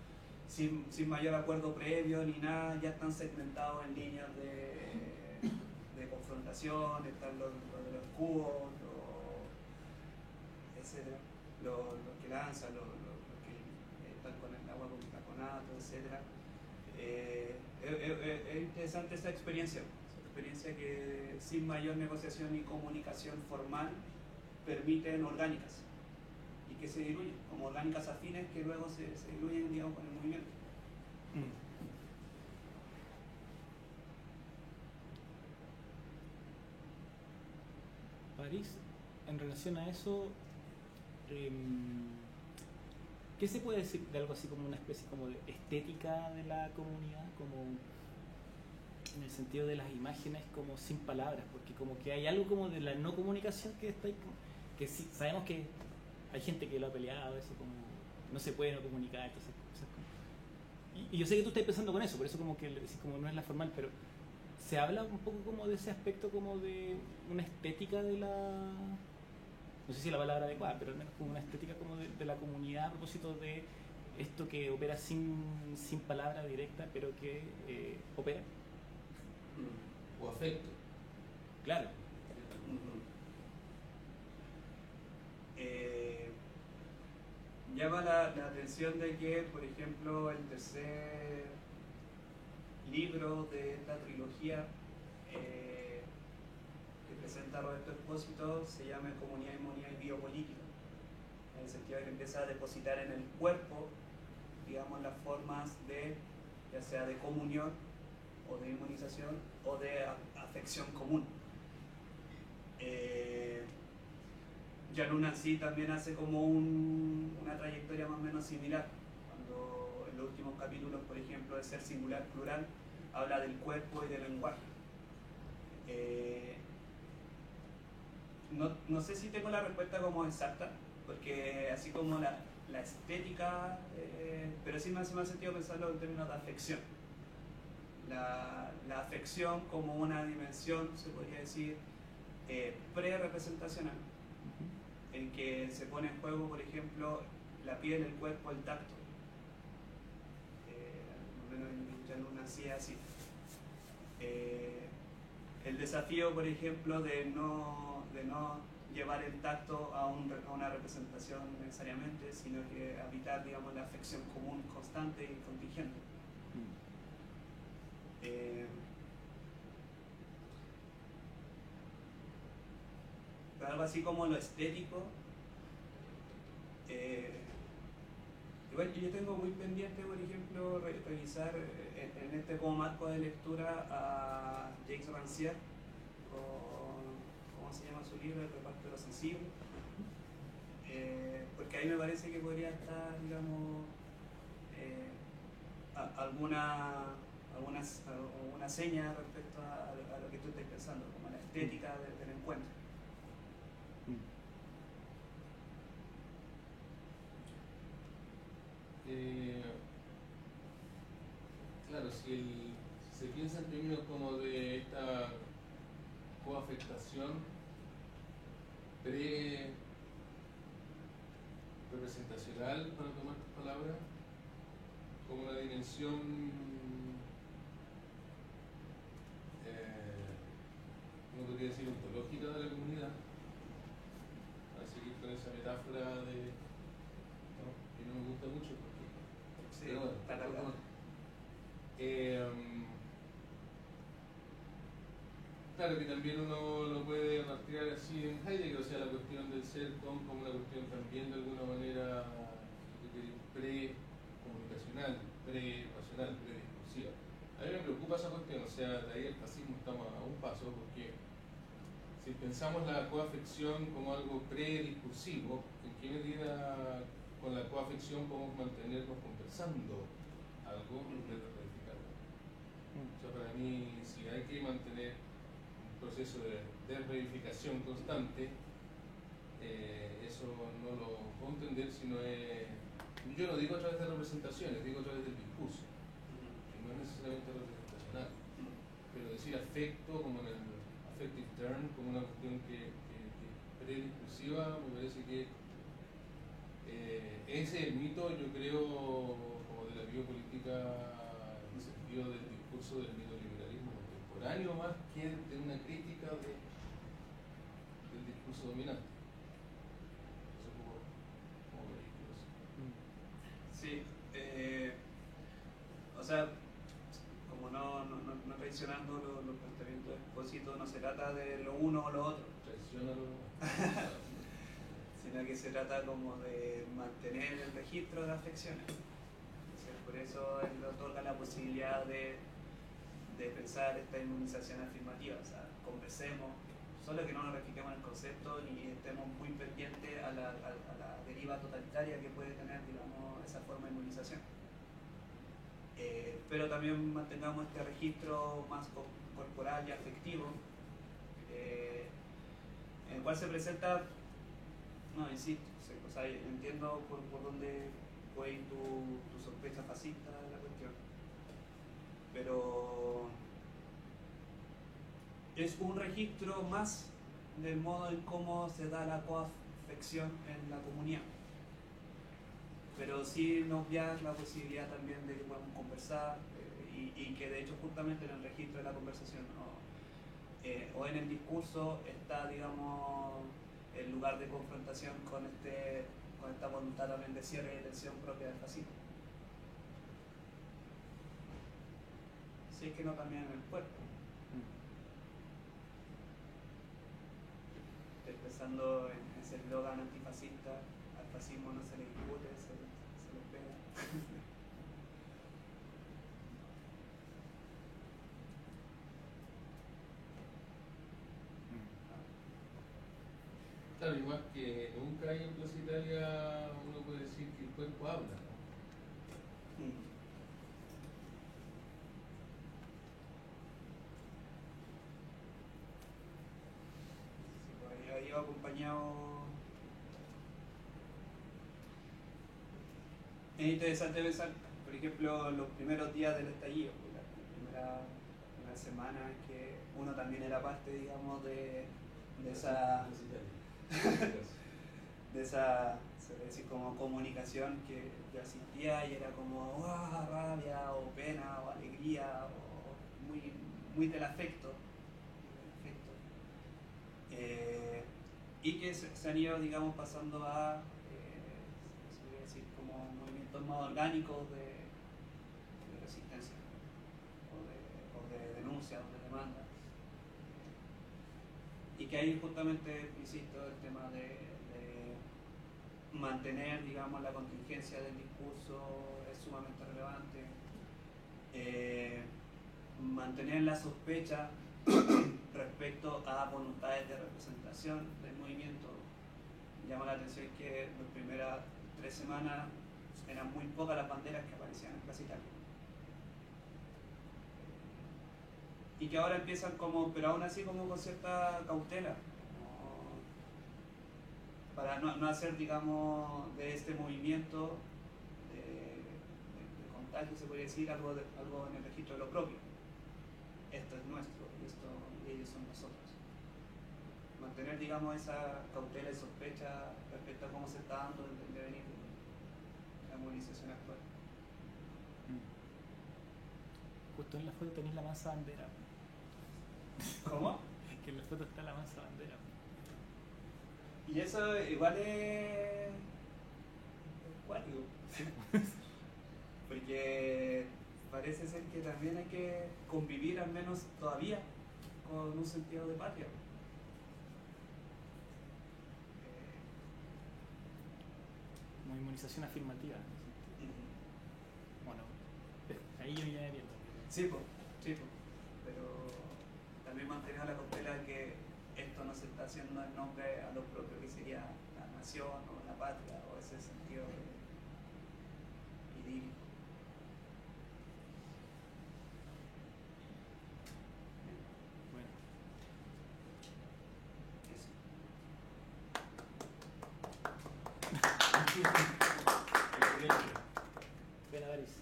sin mayor acuerdo previo ni nada, ya están segmentados en líneas de confrontación, están los de los cubos, etcétera, los que lanzan, los que están con el agua con bicarbonato, etcétera. Es interesante esa experiencia que sin mayor negociación ni comunicación formal permiten orgánicas y que se diluyen, como orgánicas afines que luego se diluyen, digamos, con el movimiento. París, en relación a eso, ¿qué se puede decir de algo así como una especie como de estética de la comunidad? Como en el sentido de las imágenes como sin palabras, porque como que hay algo como de la no comunicación que está ahí, que sí, sabemos que hay gente que lo ha peleado, eso como no se puede no comunicar, entonces cosas como... Y yo sé que tú estás pensando con eso, por eso como que le decís como no es la formal, pero se habla un poco como de ese aspecto como de una estética de la... No sé si es la palabra adecuada, pero al menos como una estética como de la comunidad a propósito de esto que opera sin palabra directa, pero que opera. O afecto. Claro. Llama la atención de que, por ejemplo, el tercer libro de esta trilogía que presenta Roberto Expósito se llama Comunidad, Inmunidad y Biopolítica, en el sentido de que empieza a depositar en el cuerpo, digamos, las formas de, ya sea de comunión o de inmunización o de afección común. Jan Nancy también hace como una trayectoria más o menos similar, cuando en los últimos capítulos, por ejemplo, de Ser Singular Plural, habla del cuerpo y del lenguaje. No sé si tengo la respuesta como exacta, porque así como la estética, pero sí me hace más sentido pensarlo en términos de afección. La afección como una dimensión, se podría decir, pre-representacional, en que se pone en juego, por ejemplo, la piel, el cuerpo, el tacto. Ya no nacía así. El desafío, por ejemplo, de no llevar el tacto a una representación necesariamente, sino que habitar, digamos, la afección común, constante y contingente. Algo así como lo estético. Igual yo tengo muy pendiente, por ejemplo, revisar en este como marco de lectura a Jacques Rancière con, ¿cómo se llama su libro? El reparto de lo sensible. Porque ahí me parece que podría estar, digamos, alguna seña respecto a lo que tú estás pensando, como la estética del encuentro. Claro, si se piensa en términos como de esta coafectación pre-representacional, para tomar tus palabras, como una dimensión no podría decir ontológica de la comunidad, para seguir con esa metáfora de que no me gusta mucho porque Sí, pero bueno, claro que también uno lo puede rastrear así en Heidegger, o sea, la cuestión del ser como una cuestión también de alguna manera pre-comunicacional, pre-racional, pre-discursiva. A mí me preocupa esa cuestión, o sea, de ahí el fascismo estamos a un paso, porque si pensamos la coafección como algo prediscursivo, ¿en qué medida con la coafección podemos mantenernos conversando algo en vez de verificarlo? O sea, para mí, si hay que mantener un proceso de verificación constante, eso no lo puedo entender si no es... Yo no digo a través de representaciones, digo a través del discurso, que no es necesariamente representacional, pero decir afecto como en el affective turn, como una cuestión que prediscursiva, me parece que ese es el mito, yo creo, como de la biopolítica en el sentido del discurso del neoliberalismo contemporáneo, más que de una crítica del discurso dominante. No sé cómo veis eso. Sí, o sea, como no traicionando los planteamientos de Expósito, no se trata de lo uno o lo otro, Traiciónalo. sino que se trata como de mantener el registro de afecciones. Entonces, por por eso él otorga la posibilidad de pensar esta inmunización afirmativa. O sea, conversemos, solo que no nos refiquemos en el concepto ni estemos muy pendientes a la deriva totalitaria que puede tener, digamos, esa forma de inmunización. Pero también mantengamos este registro más corporal y afectivo, en el cual se presenta, no, insisto, o sea, entiendo por dónde puede ir tu sospecha fascista de la cuestión, pero es un registro más del modo en cómo se da la coafección en la comunidad, pero sí nos obviar la posibilidad también de que podamos conversar, y que de hecho justamente en el registro de la conversación o en el discurso está, digamos, el lugar de confrontación con esta voluntad también de cierre y de tensión propia del fascismo. Si es que no también en el cuerpo. Estoy pensando en ese eslogan antifascista: al fascismo no se le discute, se le pega. Claro, igual que nunca hay en Plaza Italia uno puede decir que el cuerpo habla, ¿no? Sí, pues, iba acompañado. Es interesante pensar, por ejemplo, los primeros días del estallido, la primera semana en que uno también era parte, digamos, de esa de esa, se puede decir, como comunicación que asistía y era como rabia o pena o alegría o muy del afecto, y que se han ido, digamos, pasando a se podría decir como movimientos más orgánicos de resistencia o de denuncia o de demanda. Y que ahí justamente, insisto, el tema de mantener, digamos, la contingencia del discurso es sumamente relevante. Mantener la sospecha respecto a voluntades de representación del movimiento. Llama la atención que las primeras 3 semanas eran muy pocas las banderas que aparecían en Plaza Italia. Y que ahora empiezan como, pero aún así como con cierta cautela, para no hacer, digamos, de este movimiento de contagio, se podría decir, algo en el registro de lo propio. Esto es nuestro, y ellos son nosotros. Mantener, digamos, esa cautela y sospecha respecto a cómo se está dando el devenir de la movilización actual. Justo en la foto tenéis la mansa bandera. ¿Cómo? Que en la foto está la mansa bandera. Y eso igual es cuático. Porque parece ser que también hay que convivir, al menos todavía, con un sentido de patria. Como inmunización afirmativa. Bueno, ahí yo ya viendo. Sí, pero también mantener la cautela que esto no se está haciendo en nombre a lo propio que sería la nación o la patria o ese sentido idílico. Bueno. Eso. Pena Daris.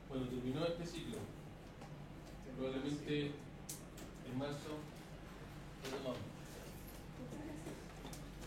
Bueno, terminó este ciclo. Probablemente en marzo